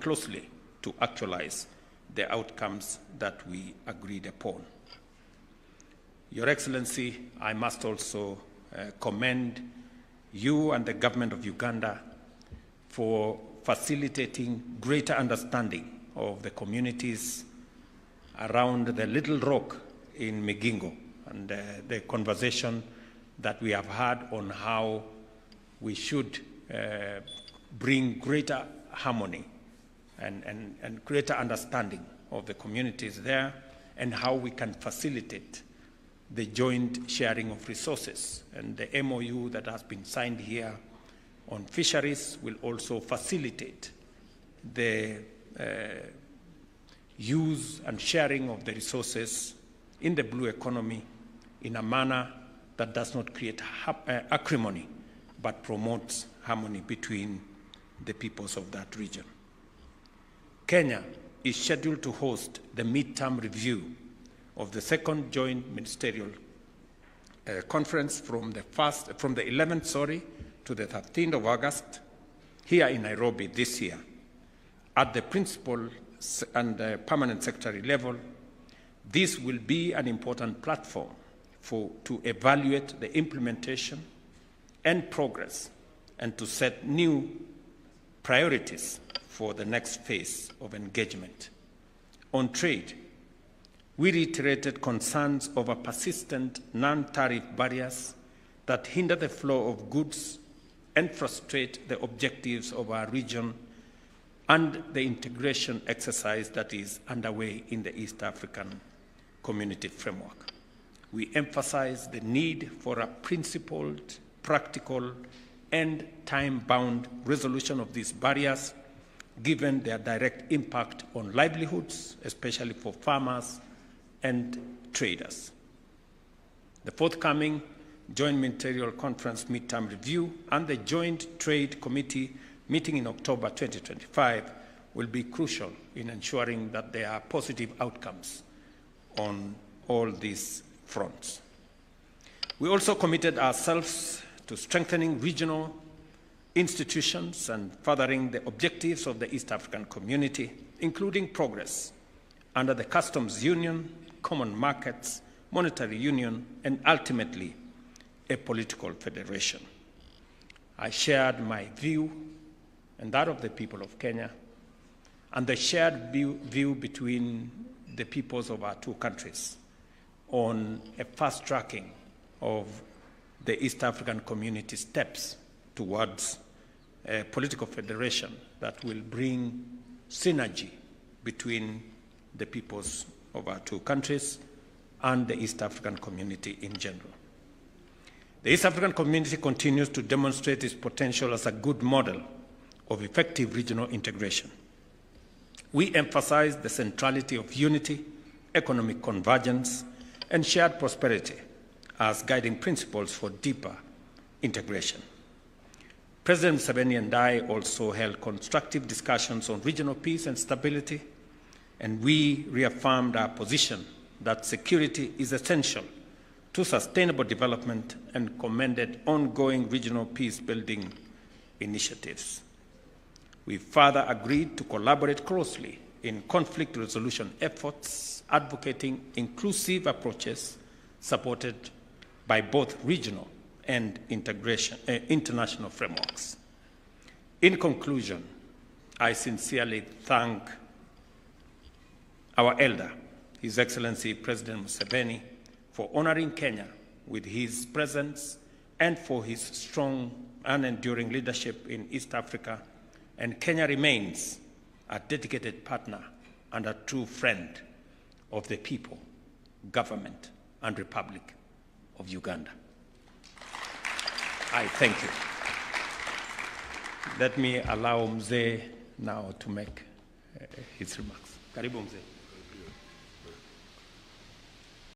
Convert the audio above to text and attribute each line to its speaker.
Speaker 1: closely to actualize the outcomes that we agreed upon. Your Excellency, I must also commend you and the government of Uganda for facilitating greater understanding of the communities around the Little Rock in Migingo, and the conversation that we have had on how we should bring greater harmony and greater understanding of the communities there, and how we can facilitate the joint sharing of resources. And the MOU that has been signed here on fisheries will also facilitate the use and sharing of the resources in the blue economy in a manner that does not create acrimony, but promotes harmony between the peoples of that region. Kenya is scheduled to host the midterm review of the second joint ministerial conference from the 11th to the 13th of August here in Nairobi this year. At the principal and permanent secretary level, this will be an important platform to evaluate the implementation and progress, and to set new priorities for the next phase of engagement. On trade, we reiterated concerns over persistent non-tariff barriers that hinder the flow of goods and frustrate the objectives of our region and the integration exercise that is underway in the East African Community Framework. We emphasize the need for a principled, practical, and time-bound resolution of these barriers, given their direct impact on livelihoods, especially for farmers and traders. The forthcoming Joint Ministerial Conference midterm review and the Joint Trade Committee meeting in October 2025 will be crucial in ensuring that there are positive outcomes on all these fronts. We also committed ourselves to strengthening regional institutions and furthering the objectives of the East African Community, including progress under the Customs Union, Common Markets, Monetary Union, and ultimately a political federation. I shared my view and that of the people of Kenya, and the shared view between the peoples of our two countries on a fast-tracking of the East African Community steps towards a political federation that will bring synergy between the peoples of our two countries and the East African Community in general. The East African Community continues to demonstrate its potential as a good model of effective regional integration. We emphasize the centrality of unity, economic convergence, and shared prosperity as guiding principles for deeper integration. President Museveni and I also held constructive discussions on regional peace and stability, and we reaffirmed our position that security is essential to sustainable development and commended ongoing regional peace-building initiatives. We further agreed to collaborate closely in conflict resolution efforts, advocating inclusive approaches supported by both regional and international frameworks. In conclusion, I sincerely thank our elder, His Excellency President Museveni, for honoring Kenya with his presence and for his strong and enduring leadership in East Africa. And Kenya remains a dedicated partner and a true friend of the people, government, and Republic of Uganda. I thank you. Let me allow Mzee now to make his remarks. Karibu Mzee.